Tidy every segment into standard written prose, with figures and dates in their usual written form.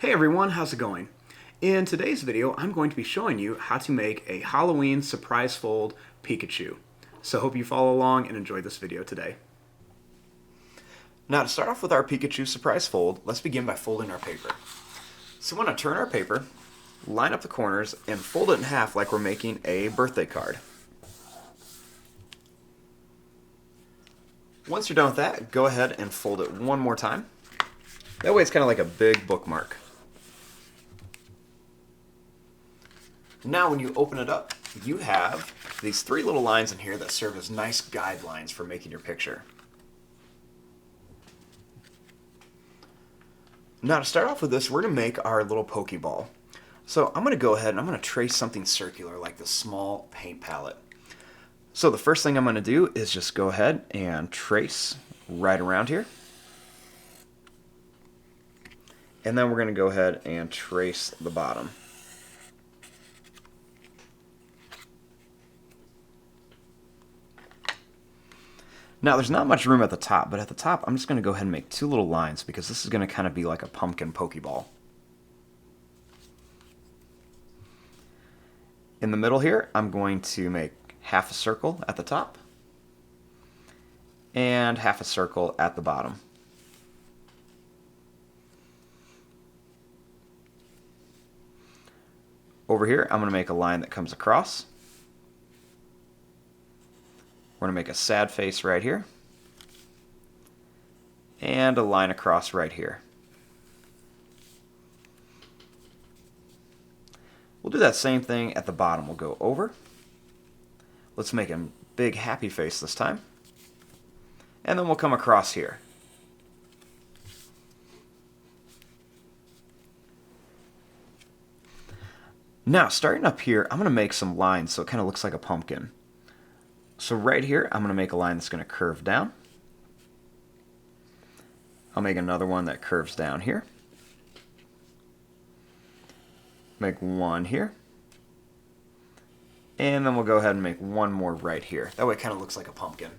Hey everyone, how's it going? In today's video, I'm going to be showing you how to make a Halloween surprise fold Pikachu. So hope you follow along and enjoy this video today. Now to start off with our Pikachu surprise fold, let's begin by folding our paper. So we want to turn our paper, line up the corners, and fold it in half like we're making a birthday card. Once you're done with that, go ahead and fold it one more time. That way it's kind of like a big bookmark. Now when you open it up, you have these three little lines in here that serve as nice guidelines for making your picture. Now to start off with this, we're going to make our little Pokeball. So I'm going to go ahead and I'm going to trace something circular like this small paint palette. So the first thing I'm going to do is just go ahead and trace right around here. And then we're going to go ahead and trace the bottom. Now there's not much room at the top, but at the top I'm just going to go ahead and make two little lines because this is going to kind of be like a pumpkin Pokeball. In the middle here, I'm going to make half a circle at the top and half a circle at the bottom. Over here, I'm going to make a line that comes across. We're going to make a sad face right here and a line across right here. We'll do that same thing at the bottom. We'll go over. Let's make a big happy face this time. And then we'll come across here. Now, starting up here, I'm going to make some lines so it kind of looks like a pumpkin. So right here, I'm going to make a line that's going to curve down. I'll make another one that curves down here. Make one here. And then we'll go ahead and make one more right here. That way it kind of looks like a pumpkin.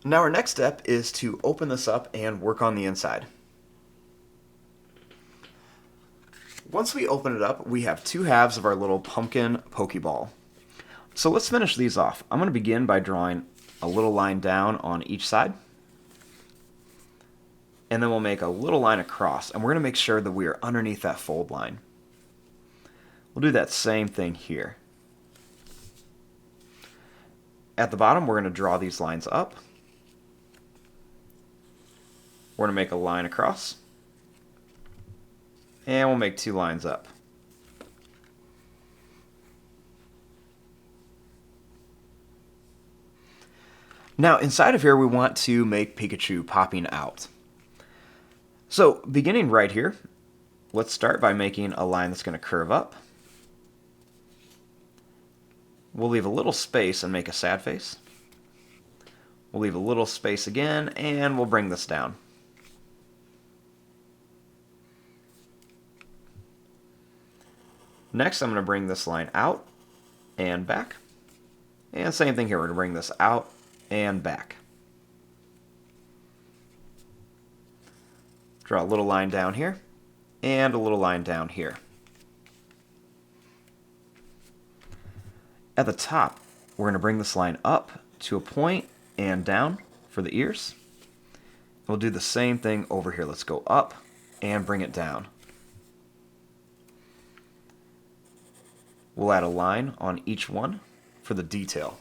Now our next step is to open this up and work on the inside. Once we open it up, we have two halves of our little pumpkin Pokeball. So let's finish these off. I'm going to begin by drawing a little line down on each side. And then we'll make a little line across, and we're going to make sure that we are underneath that fold line. We'll do that same thing here. At the bottom, we're going to draw these lines up. We're going to make a line across. And we'll make two lines up. Now, inside of here, we want to make Pikachu popping out. So, beginning right here, let's start by making a line that's going to curve up. We'll leave a little space and make a sad face. We'll leave a little space again, and we'll bring this down. Next, I'm going to bring this line out and back. And same thing here, we're going to bring this out and back. Draw a little line down here and a little line down here. At the top, we're going to bring this line up to a point and down for the ears. We'll do the same thing over here. Let's go up and bring it down. We'll add a line on each one for the detail.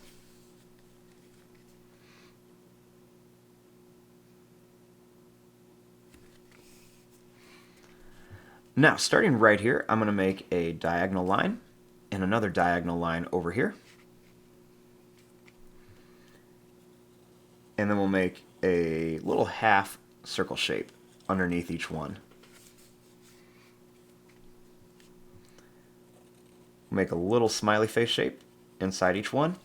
Now, starting right here, I'm going to make a diagonal line and another diagonal line over here. And then we'll make a little half circle shape underneath each one. Make a little smiley face shape inside each one,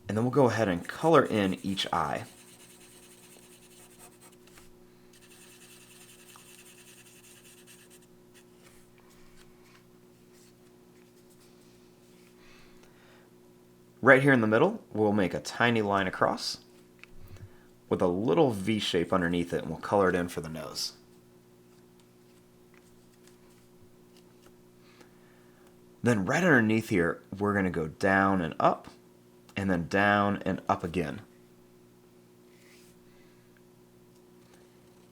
and then we'll go ahead and color in each eye. Right here in the middle, we'll make a tiny line across with a little V shape underneath it, and we'll color it in for the nose. Then right underneath here, we're going to go down and up, and then down and up again.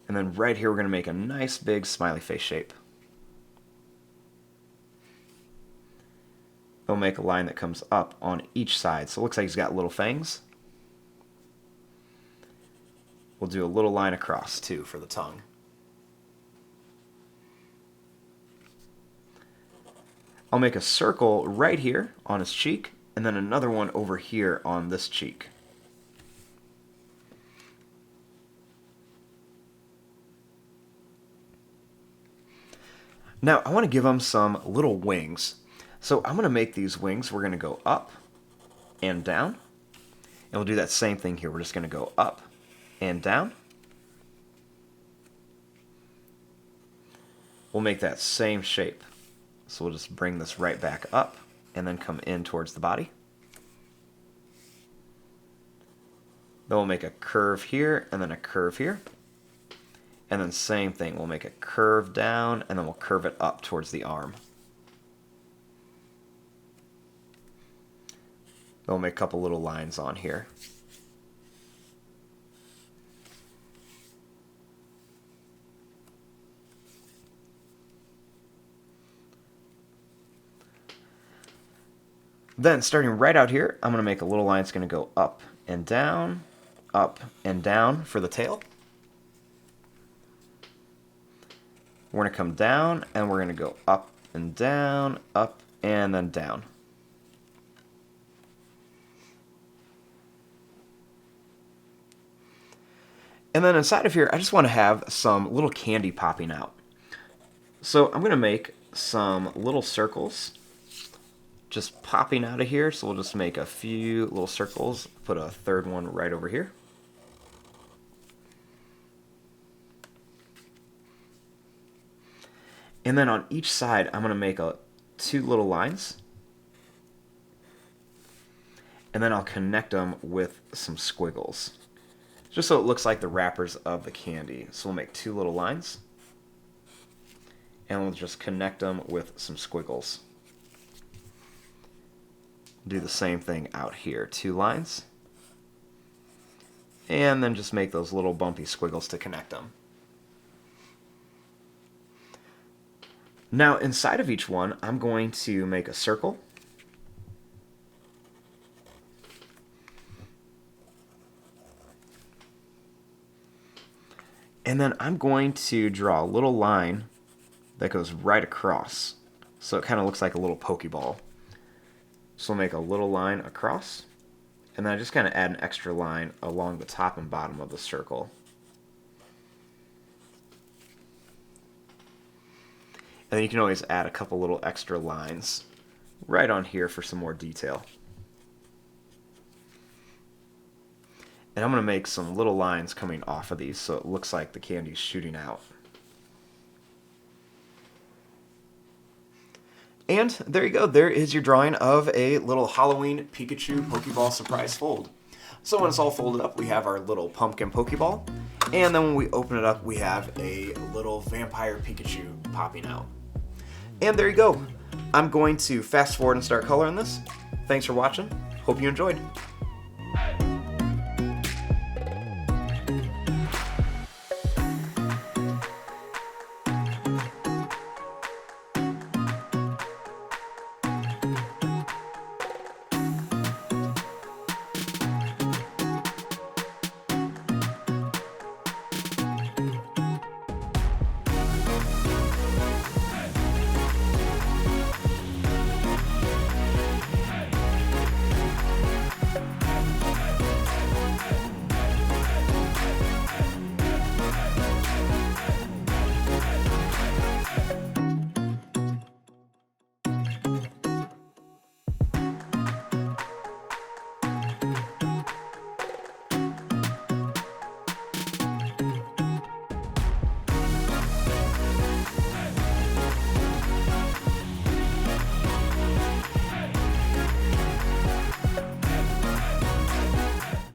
And then right here, we're going to make a nice big smiley face shape. We'll make a line that comes up on each side. So it looks like he's got little fangs. We'll do a little line across too for the tongue. I'll make a circle right here on his cheek, and then another one over here on this cheek. Now I want to give him some little wings. So I'm going to make these wings, we're going to go up and down. And we'll do that same thing here. We're just going to go up and down. We'll make that same shape. So we'll just bring this right back up and then come in towards the body. Then we'll make a curve here and then a curve here. And then same thing, we'll make a curve down and then we'll curve it up towards the arm. Then we'll make a couple little lines on here. Then, starting right out here, I'm going to make a little line that's going to go up and down for the tail. We're going to come down, and we're going to go up, and then down. And then inside of here, I just want to have some little candy popping out. So I'm going to make some little circles just popping out of here. So we'll just make a few little circles, put a third one right over here. And then on each side, I'm going to make two little lines. And then I'll connect them with some squiggles, just so it looks like the wrappers of the candy. So we'll make two little lines, and we'll just connect them with some squiggles. Do the same thing out here, two lines, and then just make those little bumpy squiggles to connect them. Now inside of each one, I'm going to make a circle. And then I'm going to draw a little line that goes right across. So it kind of looks like a little Pokeball. So we'll make a little line across, and then I just kind of add an extra line along the top and bottom of the circle. And then you can always add a couple little extra lines right on here for some more detail. And I'm going to make some little lines coming off of these so it looks like the candy's shooting out. And there you go, there is your drawing of a little Halloween Pikachu Pokeball Surprise Fold. So when it's all folded up, we have our little pumpkin Pokeball, and then when we open it up, we have a little vampire Pikachu popping out. And there you go. I'm going to fast forward and start coloring this. Thanks for watching. Hope you enjoyed.